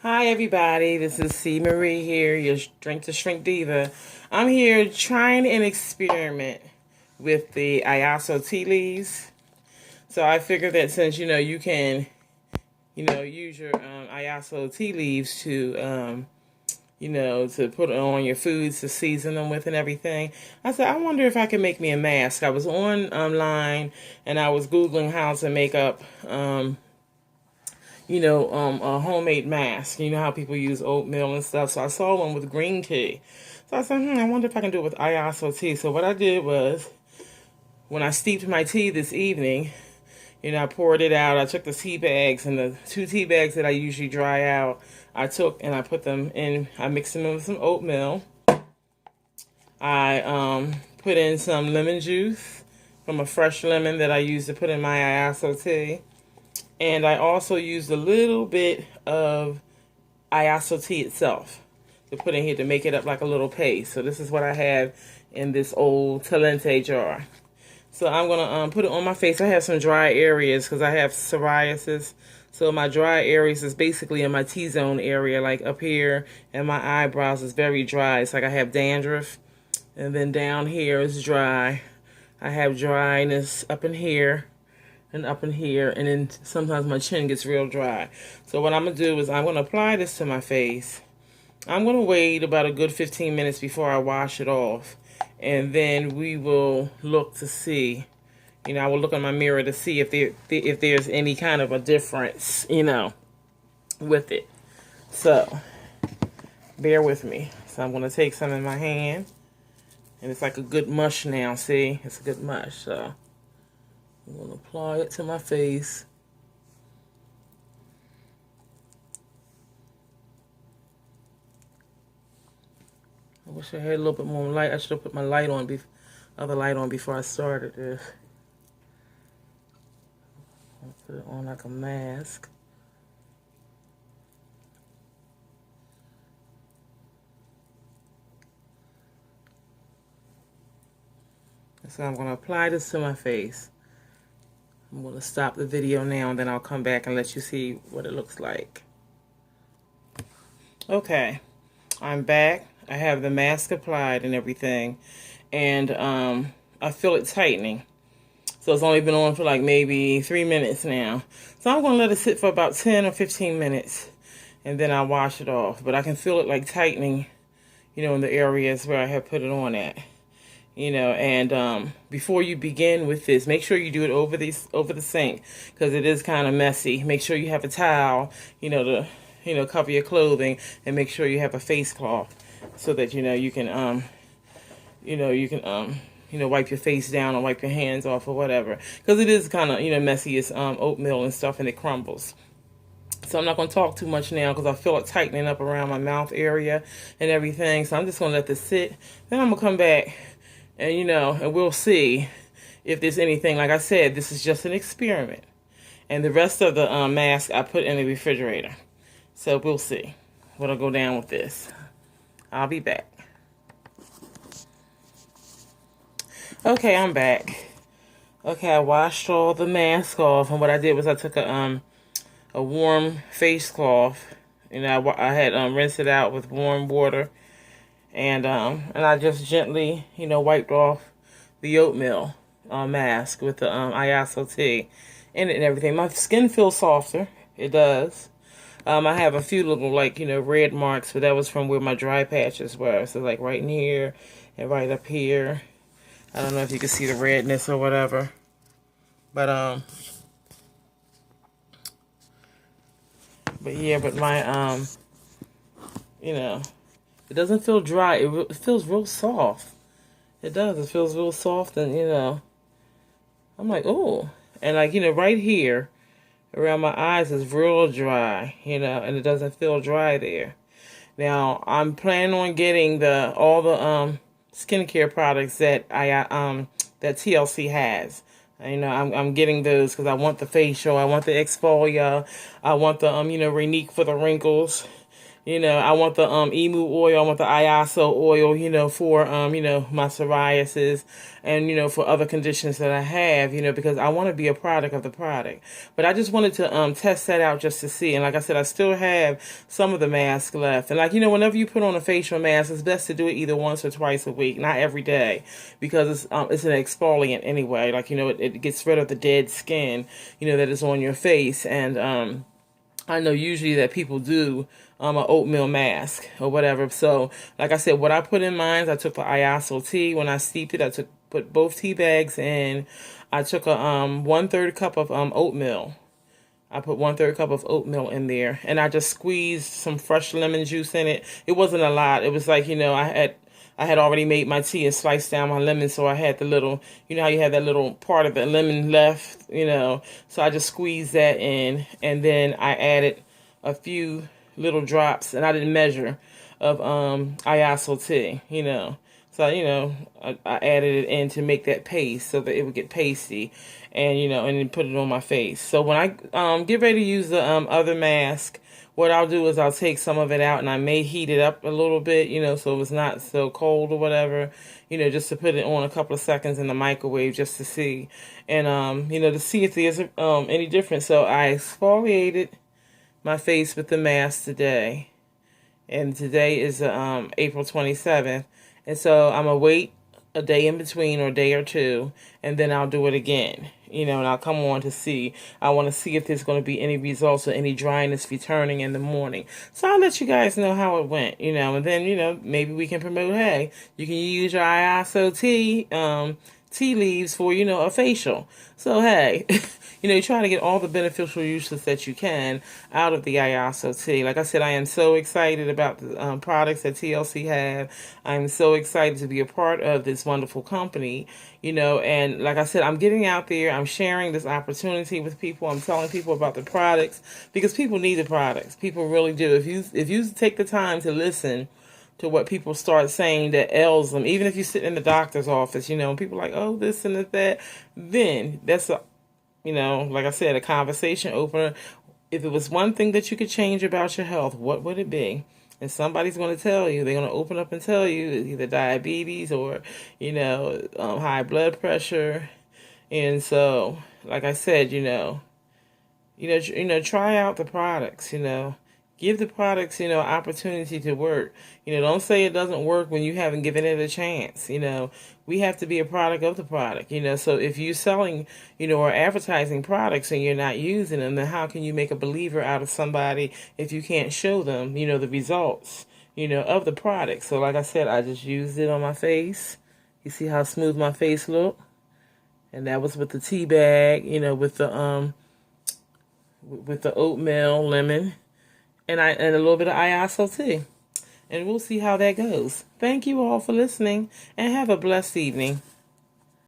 Hi everybody, this is C. Marie here, your Drink to Shrink Diva. I'm here trying an experiment with the Iaso Tea Leaves. So I figured that since you can use your Iaso Tea Leaves to put on your foods to season them with and everything. I said, I wonder if I can make me a mask. I was online and I was Googling how to make up a homemade mask. You know how people use oatmeal and stuff. So I saw one with green tea. So I said, I wonder if I can do it with Iaso tea. So what I did was, when I steeped my tea this evening, I poured it out. I took the tea bags and the 2 tea bags that I usually dry out, I took and I put them in, I mixed them in with some oatmeal. I put in some lemon juice from a fresh lemon that I used to put in my Iaso tea. And I also used a little bit of Iaso tea itself to put in here to make it up like a little paste. So this is what I have in this old Talente jar. So I'm going to put it on my face. I have some dry areas because I have psoriasis. So my dry areas is basically in my T-zone area, like up here, and my eyebrows is very dry. It's like I have dandruff. And then down here is dry. I have dryness up in here and up in here, and then sometimes my chin gets real dry. So what I'm going to do is I'm going to apply this to my face. I'm going to wait about a good 15 minutes before I wash it off, and then we will look to see, I will look in my mirror to see if there's any kind of a difference, with it. So bear with me. So I'm going to take some in my hand, and it's like a good mush now. See, it's a good mush. So I'm going to apply it to my face. I wish I had a little bit more light. I should have put my other light on before I started this. I'll put it on like a mask. So I'm going to apply this to my face. I'm going to stop the video now, and then I'll come back and let you see what it looks like. Okay, I'm back. I have the mask applied and everything, and I feel it tightening. So it's only been on for like maybe 3 minutes now. So I'm going to let it sit for about 10 or 15 minutes, and then I'll wash it off. But I can feel it like tightening, in the areas where I have put it on at. And before you begin with this, make sure you do it over the sink, because it is kind of messy. Make sure you have a towel, to cover your clothing, and make sure you have a face cloth so that you can wipe your face down or wipe your hands off or whatever, because it is kind of messy. It's oatmeal and stuff, and it crumbles. So I'm not going to talk too much now because I feel it tightening up around my mouth area and everything. So I'm just going to let this sit. Then I'm going to come back. And, and we'll see if there's anything. Like I said, this is just an experiment. And the rest of the mask I put in the refrigerator. So we'll see what'll go down with this. I'll be back. Okay, I'm back. Okay, I washed all the mask off. And what I did was I took a warm face cloth. I had rinsed it out with warm water. And I just gently, wiped off the oatmeal mask with the Iaso tea in it and everything. My skin feels softer. It does. I have a few little, red marks, but that was from where my dry patches were. So, like, right in here and right up here. I don't know if you can see the redness or whatever. But yeah, but my, it doesn't feel dry. It feels real soft. It does. It feels real soft, and I'm like, oh, and right here around my eyes is real dry, and it doesn't feel dry there. Now I'm planning on getting all the skincare products that that TLC has. I'm getting those because I want the facial, I want the exfolia, I want the Renique for the wrinkles. I want the emu oil, I want the Iaso oil, for my psoriasis and for other conditions that I have, because I want to be a product of the product. But I just wanted to test that out just to see. And like I said, I still have some of the mask left. And whenever you put on a facial mask, it's best to do it either once or twice a week, not every day, because it's an exfoliant anyway. It gets rid of the dead skin, that is on your face. And I know usually that people do an oatmeal mask or whatever. So, like I said, what I put in mine, I took the Iaso tea. When I steeped it, put both tea bags in. I took a 1/3 cup of oatmeal. I put 1/3 cup of oatmeal in there, and I just squeezed some fresh lemon juice in it. It wasn't a lot. It was I had already made my tea and sliced down my lemon, so I had the little, how you have that little part of the lemon left, So I just squeezed that in, and then I added a few little drops, and I didn't measure, of Iaso tea, So, I added it in to make that paste so that it would get pasty, and, and then put it on my face. So when I get ready to use the other mask, what I'll do is I'll take some of it out, and I may heat it up a little bit, so it's not so cold or whatever, just to put it on a couple of seconds in the microwave just to see, and, to see if there's any difference. So I exfoliated my face with the mask today, and today is April 27th, and so I'm going to wait a day in between, or a day or two, and then I'll do it again, and I'll come on to see. I want to see if there's going to be any results or any dryness returning in the morning. So I'll let you guys know how it went, and then, maybe we can promote, hey, you can use your Iaso tea leaves for, a facial. So, hey, you try to get all the beneficial uses that you can out of the Iaso tea. Like I said, I am so excited about the products that TLC have. I'm so excited to be a part of this wonderful company, and like I said, I'm getting out there. I'm sharing this opportunity with people. I'm telling people about the products because people need the products. People really do. If you take the time to listen to what people start saying that ails them, even if you sit in the doctor's office, and people are like, oh, this and that, then that's like I said, a conversation opener. If it was one thing that you could change about your health, what would it be? And somebody's going to tell you, they're going to open up and tell you either diabetes or, high blood pressure. And so, like I said, try out the products, give the products, opportunity to work. Don't say it doesn't work when you haven't given it a chance. We have to be a product of the product, So if you're selling, or advertising products and you're not using them, then how can you make a believer out of somebody if you can't show them, the results, of the product? So like I said, I just used it on my face. You see how smooth my face look? And that was with the tea bag, with the oatmeal, lemon, and a little bit of Iaso tea. And we'll see how that goes. Thank you all for listening, and have a blessed evening.